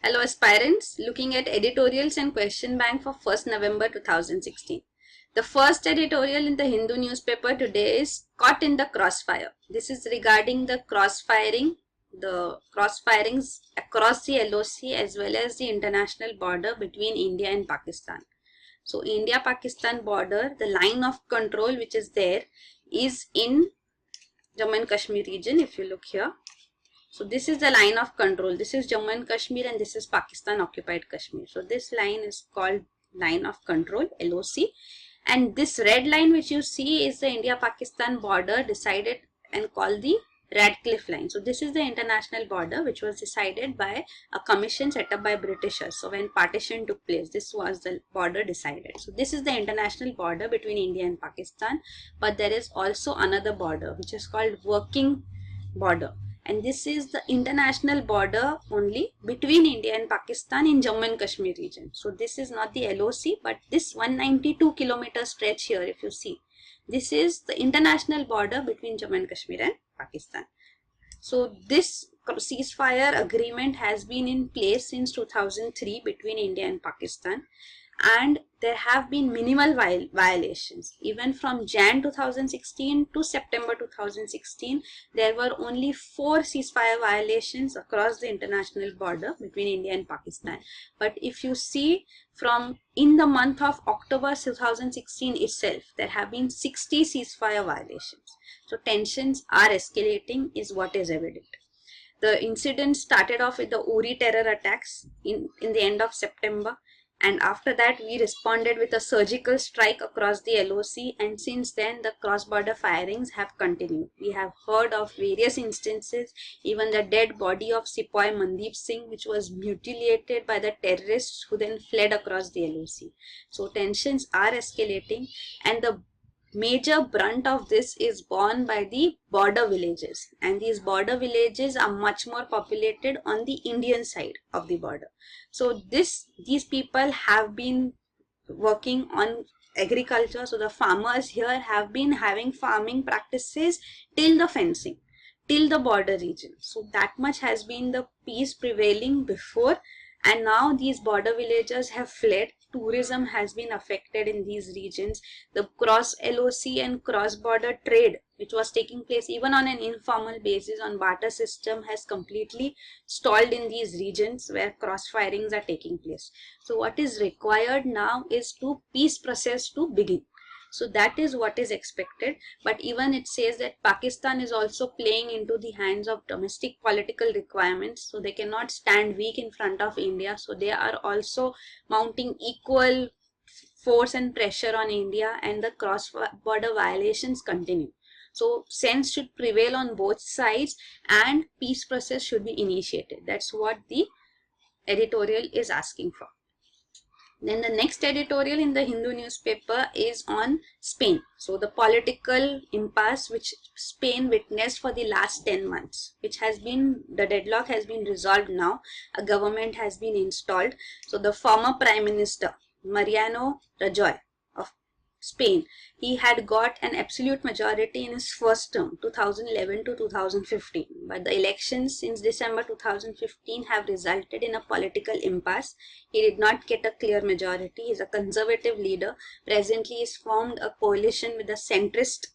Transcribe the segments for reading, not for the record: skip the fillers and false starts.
Hello aspirants, looking at editorials and question bank for 1st November 2016. The first editorial in the Hindu newspaper today is Caught in the Crossfire. This is regarding the crossfirings across the LOC as well as the international border between India and Pakistan. So India-Pakistan border, the line of control which is there is in Jammu and Kashmir region. If you look here, so this is the line of control. This is Jammu and Kashmir and this is Pakistan occupied Kashmir. So this line is called line of control, LOC. And this red line which you see is the India-Pakistan border decided and called the Radcliffe line. So this is the international border which was decided by a commission set up by Britishers. So when partition took place, this was the border decided. So this is the international border between India and Pakistan. But there is also another border which is called working border. And this is the international border only between India and Pakistan in Jammu and Kashmir region. So this is not the LOC, but this 192 kilometer stretch here, if you see, this is the international border between Jammu and Kashmir and Pakistan. So this ceasefire agreement has been in place since 2003 between India and Pakistan. And there have been minimal violations. Even from Jan 2016 to September 2016, there were only 4 ceasefire violations across the international border between India and Pakistan. But if you see from in the month of October 2016 itself, there have been 60 ceasefire violations. So tensions are escalating is what is evident. The incident started off with the Uri terror attacks in the end of September. And after that, we responded with a surgical strike across the LOC, and since then the cross-border firings have continued. We have heard of various instances, even the dead body of Sepoy Mandeep Singh, which was mutilated by the terrorists who then fled across the LOC. So tensions are escalating, and the major brunt of this is borne by the border villages, and these border villages are much more populated on the Indian side of the border. So these people have been working on agriculture. So the farmers here have been having farming practices till the fencing, till the border region. So that much has been the peace prevailing before, and now these border villagers have fled. Tourism has been affected in these regions. The cross LOC and cross border trade which was taking place even on an informal basis on barter system has completely stalled in these regions where cross firings are taking place. So what is required now is to peace process to begin. So that is what is expected. But even it says that Pakistan is also playing into the hands of domestic political requirements. So they cannot stand weak in front of India. So they are also mounting equal force and pressure on India, and the cross-border violations continue. So sense should prevail on both sides and peace process should be initiated. That's what the editorial is asking for. Then the next editorial in the Hindu newspaper is on Spain. So the political impasse which Spain witnessed for the last 10 months, which has been, the deadlock has been resolved now. A government has been installed. So the former Prime Minister, Mariano Rajoy of Spain, he had got an absolute majority in his first term, 2011 to 2015. But the elections since December 2015 have resulted in a political impasse. He did not get a clear majority. He is a conservative leader. Presently, he has formed a coalition with the centrist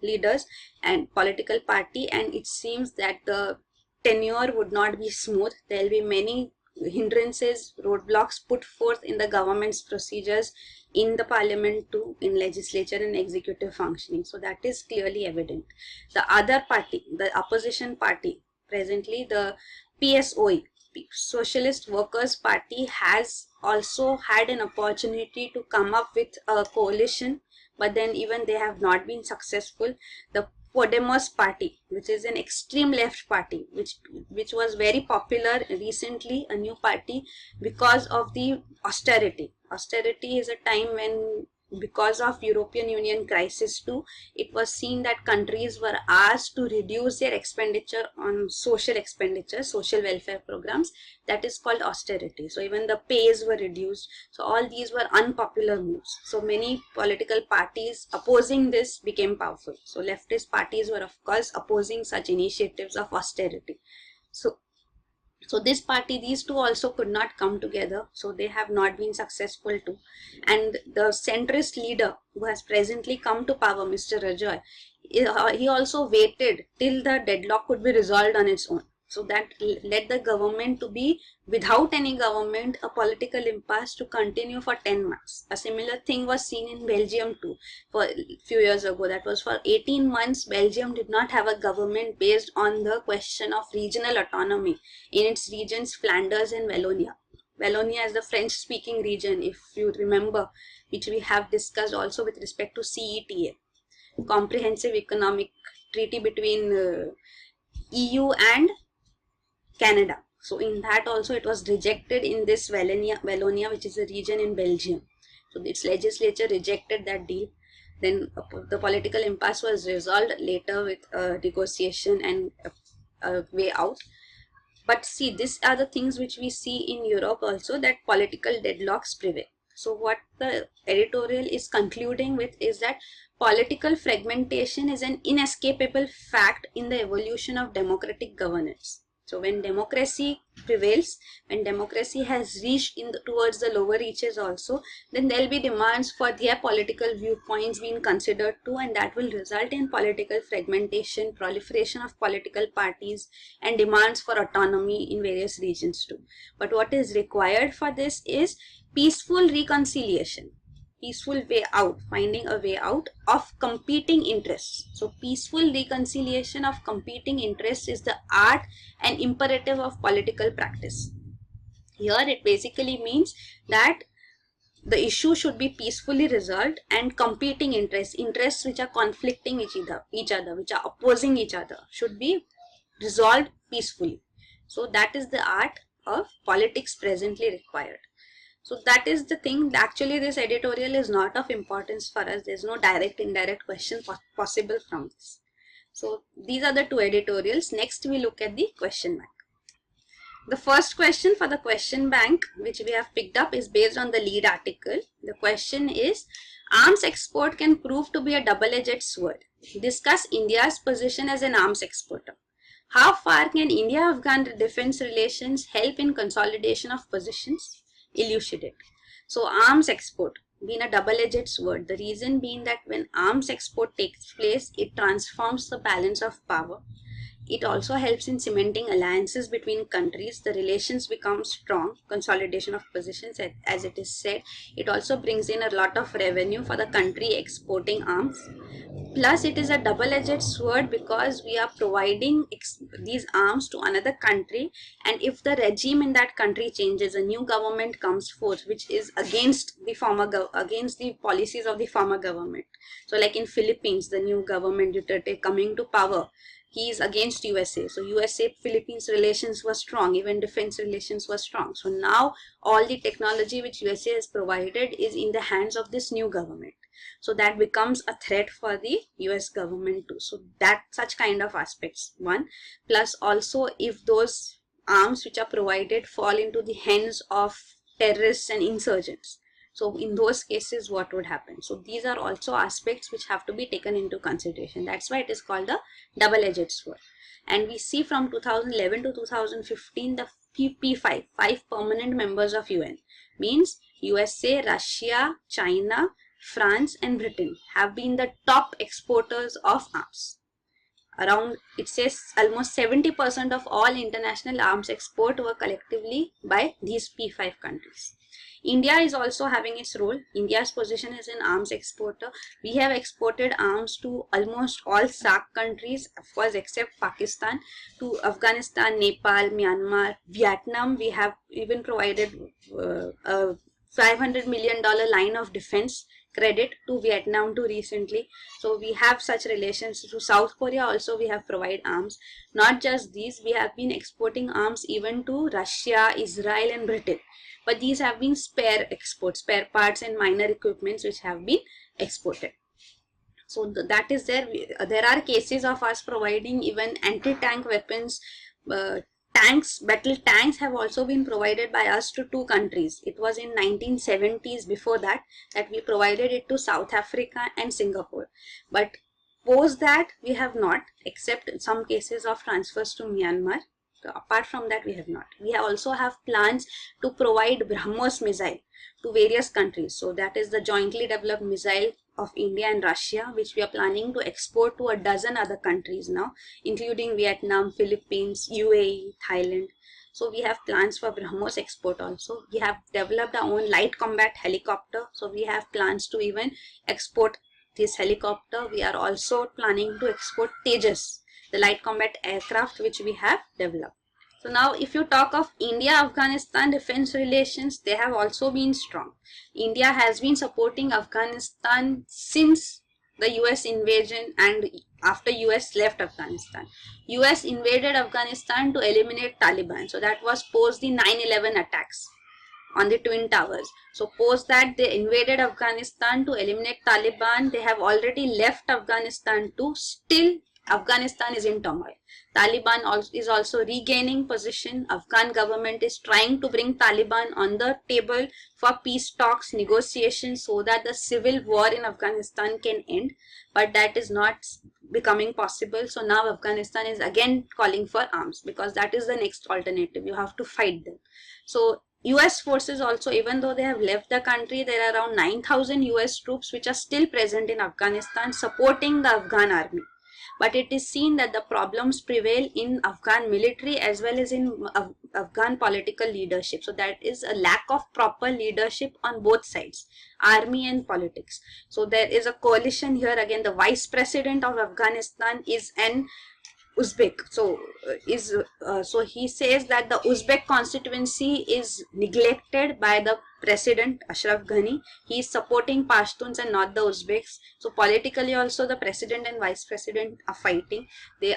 leaders and political party, and it seems that the tenure would not be smooth. There will be many hindrances, roadblocks put forth in the government's procedures in the parliament too, in legislature and executive functioning. So that is clearly evident. The other party, the opposition party, presently the PSOE, Socialist Workers Party, has also had an opportunity to come up with a coalition, but then even they have not been successful. The Podemos party, which is an extreme left party, which was very popular recently, a new party, because of the austerity. Austerity is a time when, because of European Union crisis too, it was seen that countries were asked to reduce their expenditure on social expenditure, social welfare programs. That is called austerity. So even the pays were reduced. So all these were unpopular moves. So many political parties opposing this became powerful. So leftist parties were of course opposing such initiatives of austerity. So So this party, these two also could not come together, so they have not been successful too. And the centrist leader who has presently come to power, Mr. Rajoy, he also waited till the deadlock could be resolved on its own. So that led the government to be without any government, a political impasse to continue for 10 months. A similar thing was seen in Belgium too for a few years ago. That was for 18 months, Belgium did not have a government based on the question of regional autonomy in its regions Flanders and Wallonia. Wallonia is the French speaking region, if you remember, which we have discussed also with respect to CETA, Comprehensive Economic Treaty between EU and Canada. So in that also it was rejected in this Wallonia, which is a region in Belgium. So its legislature rejected that deal. Then the political impasse was resolved later with negotiation and a way out. But see, these are the things which we see in Europe also, that political deadlocks prevail. So what the editorial is concluding with is that political fragmentation is an inescapable fact in the evolution of democratic governance. So when democracy prevails, when democracy has reached towards the lower reaches also, then there will be demands for their political viewpoints being considered too, and that will result in political fragmentation, proliferation of political parties, and demands for autonomy in various regions too. But what is required for this is peaceful reconciliation, peaceful way out, finding a way out of competing interests. So peaceful reconciliation of competing interests is the art and imperative of political practice. Here it basically means that the issue should be peacefully resolved, and competing interests which are conflicting each other, which are opposing each other, should be resolved peacefully. So that is the art of politics presently required. So that is the thing. Actually, this editorial is not of importance for us. There's no direct, indirect question possible from this. So these are the two editorials. Next, we look at the question bank. The first question for the question bank, which we have picked up, is based on the lead article. The question is, arms export can prove to be a double-edged sword. Discuss India's position as an arms exporter. How far can India-Afghan defense relations help in consolidation of positions? Elucidate. So arms export being a double-edged sword, the reason being that when arms export takes place, it transforms the balance of power. It also helps in cementing alliances between countries. The relations become strong, consolidation of positions, as it is said. It also brings in a lot of revenue for the country exporting arms. Plus, it is a double-edged sword because we are providing these arms to another country, and if the regime in that country changes, a new government comes forth which is against the against the policies of the former government. So like in Philippines, the new government Duterte coming to power, he is against USA. So USA Philippines relations were strong, even defense relations were strong. So now all the technology which USA has provided is in the hands of this new government. So that becomes a threat for the US government too. So that such kind of aspects, one. Plus also, if those arms which are provided fall into the hands of terrorists and insurgents, so in those cases what would happen? So these are also aspects which have to be taken into consideration. That's why it is called the double-edged sword. And we see from 2011 to 2015 the P5, 5 permanent members of UN, means USA, Russia, China, France and Britain have been the top exporters of arms. Around, it says, almost 70% of all international arms export were collectively by these P5 countries. India is also having its role. India's position as an arms exporter. We have exported arms to almost all SAARC countries, of course, except Pakistan, to Afghanistan, Nepal, Myanmar, Vietnam. We have even provided a $500 million line of defense credit to Vietnam too recently. So we have such relations. To South Korea also we have provided arms. Not just these, we have been exporting arms even to Russia, Israel and Britain. But these have been spare exports, spare parts and minor equipments which have been exported. So that is there. There are cases of us providing even anti-tank weapons. Tanks, battle tanks have also been provided by us to 2 countries. It was in 1970s before that we provided it to South Africa and Singapore. But post that we have not, except some cases of transfers to Myanmar Apart from that, we have not. We also have plans to provide BrahMos missile to various countries. So that is the jointly developed missile of India and Russia, which we are planning to export to a dozen other countries now, including Vietnam, Philippines, UAE, Thailand. So we have plans for BrahMos export also. We have developed our own light combat helicopter. So we have plans to even export this helicopter. We are also planning to export Tejas, the light combat aircraft which we have developed. So now if you talk of India-Afghanistan defense relations, they have also been strong. India has been supporting Afghanistan since the US invasion and after US left Afghanistan. US invaded Afghanistan to eliminate Taliban. So that was post the 9/11 attacks on the Twin Towers. So post that they invaded Afghanistan to eliminate Taliban. They have already left Afghanistan too. Still Afghanistan is in turmoil. Taliban is also regaining position. Afghan government is trying to bring Taliban on the table for peace talks, negotiations, so that the civil war in Afghanistan can end. But that is not becoming possible. So now Afghanistan is again calling for arms, because that is the next alternative. You have to fight them. So US forces also, even though they have left the country, there are around 9,000 US troops which are still present in Afghanistan supporting the Afghan army. But it is seen that the problems prevail in Afghan military as well as in Afghan political leadership. So that is a lack of proper leadership on both sides, army and politics. So there is a coalition here. Again, the vice president of Afghanistan is an Uzbek. So he says that the Uzbek constituency is neglected by the president Ashraf Ghani. He is supporting Pashtuns and not the Uzbeks. So politically also the president and vice president are fighting. The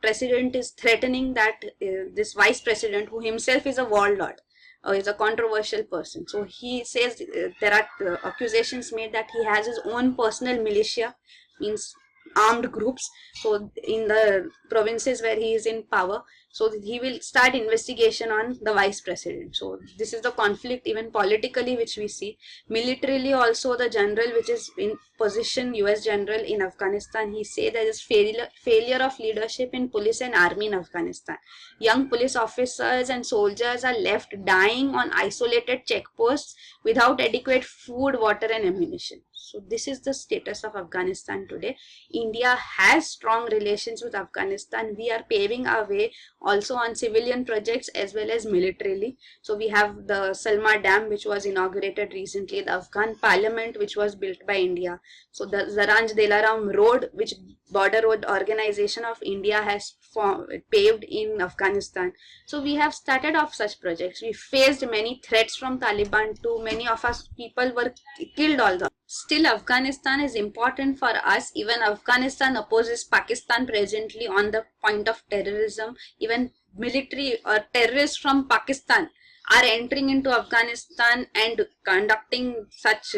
president is threatening that this vice president, who himself is a warlord, is a controversial person. So he says there are accusations made that he has his own personal militia, means armed groups, so in the provinces where he is in power. So he will start investigation on the vice president. So this is the conflict even politically which we see. Militarily also, the general which is in position, US general in Afghanistan, he say there is failure of leadership in police and army in Afghanistan. Young police officers and soldiers are left dying on isolated checkposts without adequate food, water and ammunition. So this is the status of Afghanistan today. India has strong relations with Afghanistan. We are paving our way also on civilian projects as well as militarily. So we have the Salma Dam which was inaugurated recently, the Afghan Parliament which was built by India. So the Zaranj Delaram Road, which Border Road Organization of India has paved in Afghanistan. So we have started off such projects. We faced many threats from Taliban too. Many of us people were killed also. Still, Afghanistan is important for us. Even Afghanistan opposes Pakistan presently on the point of terrorism. Even military or terrorists from Pakistan are entering into Afghanistan and conducting such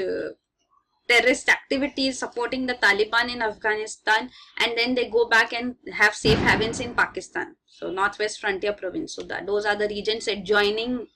terrorist activities, supporting the Taliban in Afghanistan, and then they go back and have safe havens in Pakistan. So Northwest Frontier Province. So those are the regions adjoining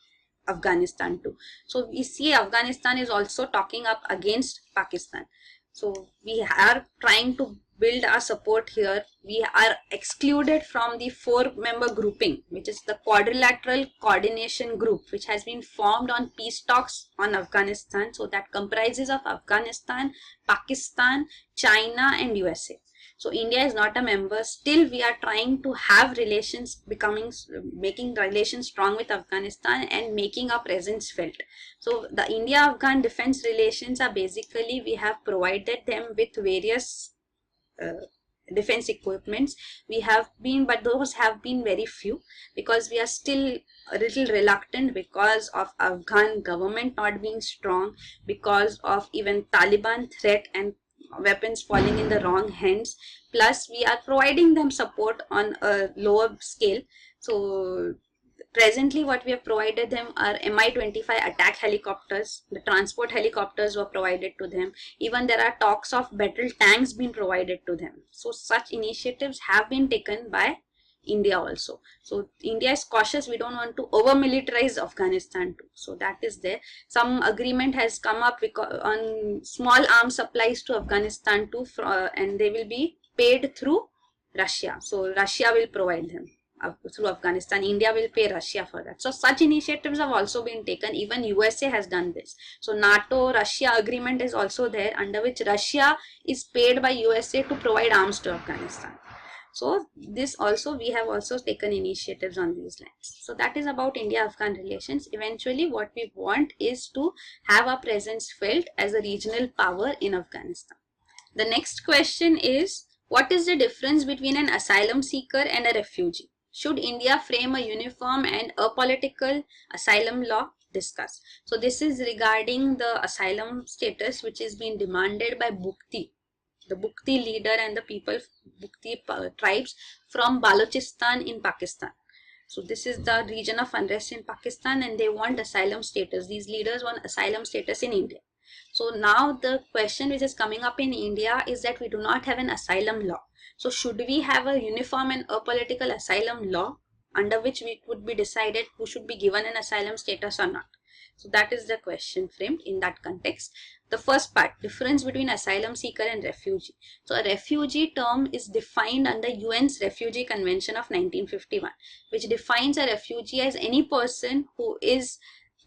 Afghanistan too. So we see Afghanistan is also talking up against Pakistan. So we are trying to build our support here. We are excluded from the 4-member grouping, which is the Quadrilateral Coordination Group, which has been formed on peace talks on Afghanistan. So that comprises of Afghanistan, Pakistan, China and USA. So India is not a member. Still we are trying to have relations, making relations strong with Afghanistan and making our presence felt. So the India-Afghan defense relations are basically, we have provided them with various defense equipments. We have been, but those have been very few, because we are still a little reluctant because of Afghan government not being strong, because of even Taliban threat and weapons falling in the wrong hands. Plus we are providing them support on a lower scale. So presently what we have provided them are Mi-25 attack helicopters. The transport helicopters were provided to them. Even there are talks of battle tanks being provided to them. So such initiatives have been taken by India also. So India is cautious. We don't want to over militarize Afghanistan too. So that is there. Some agreement has come up on small arms supplies to Afghanistan too, and they will be paid through Russia. So Russia will provide them through Afghanistan. India will pay Russia for that. So such initiatives have also been taken. Even USA has done this. So NATO Russia agreement is also there, under which Russia is paid by USA to provide arms to Afghanistan. So this also, we have also taken initiatives on these lines. So that is about India-Afghan relations. Eventually what we want is to have our presence felt as a regional power in Afghanistan. The next question is, what is the difference between an asylum seeker and a refugee? Should India frame a uniform and apolitical asylum law? Discuss. So this is regarding the asylum status which is being demanded by Bukti, the Bukti leader and the people, Bukti tribes from Balochistan in Pakistan. So this is the region of unrest in Pakistan, and they want asylum status. These leaders want asylum status in India. So now the question which is coming up in India is that we do not have an asylum law. So should we have a uniform and apolitical asylum law under which it would be decided who should be given an asylum status or not? So that is the question framed in that context. The first part, difference between asylum seeker and refugee. So a refugee term is defined under UN's Refugee Convention of 1951, which defines a refugee as any person who is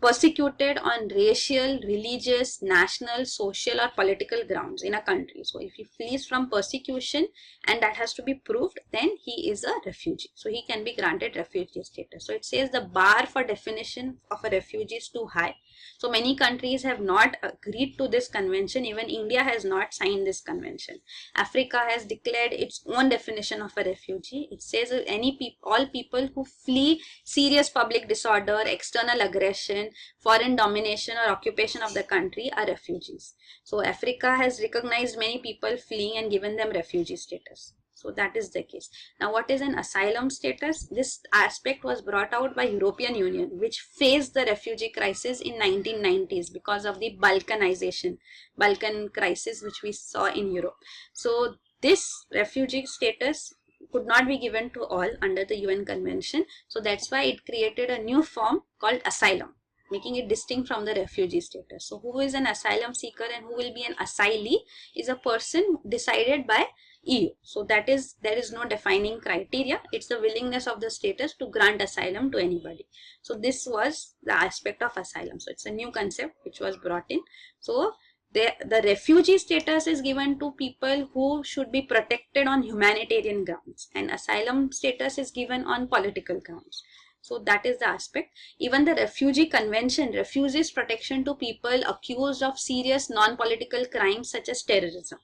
persecuted on racial, religious, national, social or political grounds in a country. So if he flees from persecution and that has to be proved, then he is a refugee. So he can be granted refugee status. So it says the bar for definition of a refugee is too high. So many countries have not agreed to this convention. Even India has not signed this convention. Africa has declared its own definition of a refugee. It says all people who flee serious public disorder, external aggression, foreign domination or occupation of the country are refugees. So Africa has recognized many people fleeing and given them refugee status. So that is the case. Now what is an asylum status? This aspect was brought out by European Union, which faced the refugee crisis in 1990s because of the Balkan crisis which we saw in Europe. So this refugee status could not be given to all under the UN Convention. So that's why it created a new form called asylum, making it distinct from the refugee status. So who is an asylum seeker and who will be an asylee is a person decided by EU. So that is, there is no defining criteria. It's the willingness of the status to grant asylum to anybody. So this was the aspect of asylum. So it's a new concept which was brought in. So the refugee status is given to people who should be protected on humanitarian grounds, and asylum status is given on political grounds. So that is the aspect. Even the Refugee Convention refuses protection to people accused of serious non-political crimes such as terrorism.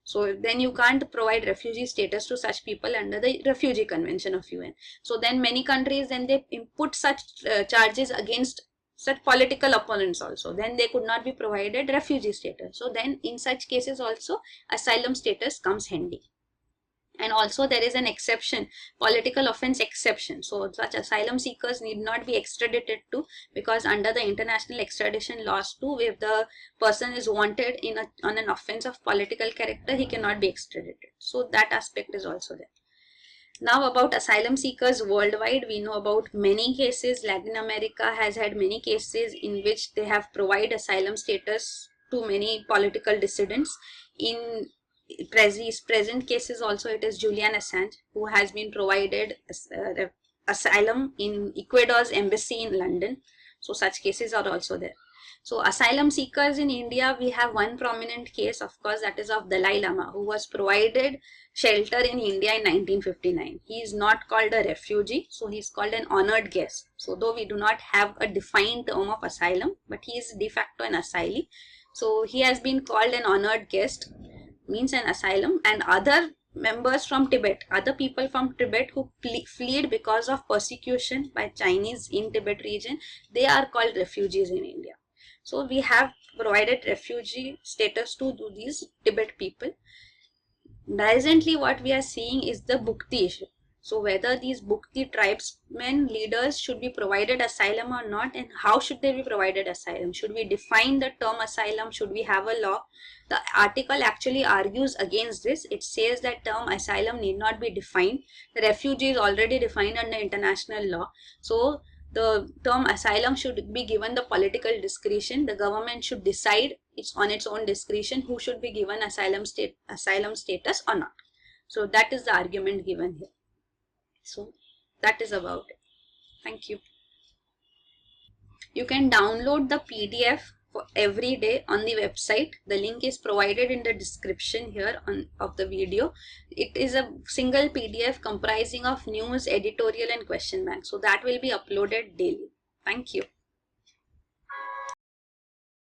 So then you can't provide refugee status to such people under the Refugee Convention of UN. So then many countries, then they put such charges against such political opponents also. Then they could not be provided refugee status. So then in such cases also asylum status comes handy. And also there is an exception, political offense exception. So such asylum seekers need not be extradited to, because under the international extradition laws too, if the person is wanted on an offense of political character, he cannot be extradited. So that aspect is also there. Now about asylum seekers worldwide, we know about many cases. Latin America has had many cases in which they have provided asylum status to many political dissidents. In present cases also, it is Julian Assange who has been provided asylum in Ecuador's embassy in London. So such cases are also there. So asylum seekers in India, we have one prominent case, of course, that is of Dalai Lama, who was provided shelter in India in 1959. He is not called a refugee, so he is called an honored guest. So though we do not have a defined term of asylum, but he is de facto an asylee. So he has been called an honored guest, means an asylum. And other members from Tibet, other people from Tibet who fled because of persecution by Chinese in Tibet region, they are called refugees in India. So we have provided refugee status to these Tibet people. Presently what we are seeing is the Bukti issue. So whether these Bukti tribesmen leaders should be provided asylum or not, and how should they be provided asylum? Should we define the term asylum? Should we have a law? The article actually argues against this. It says that term asylum need not be defined. The refugee is already defined under international law. So the term asylum should be given the political discretion. The government should decide on its own discretion who should be given asylum status or not. So that is the argument given here. So that is about it. Thank you. You can download the PDF for every day on the website. The link is provided in the description here of the video. It is a single PDF comprising of news, editorial and question bank. So that will be uploaded daily. Thank you.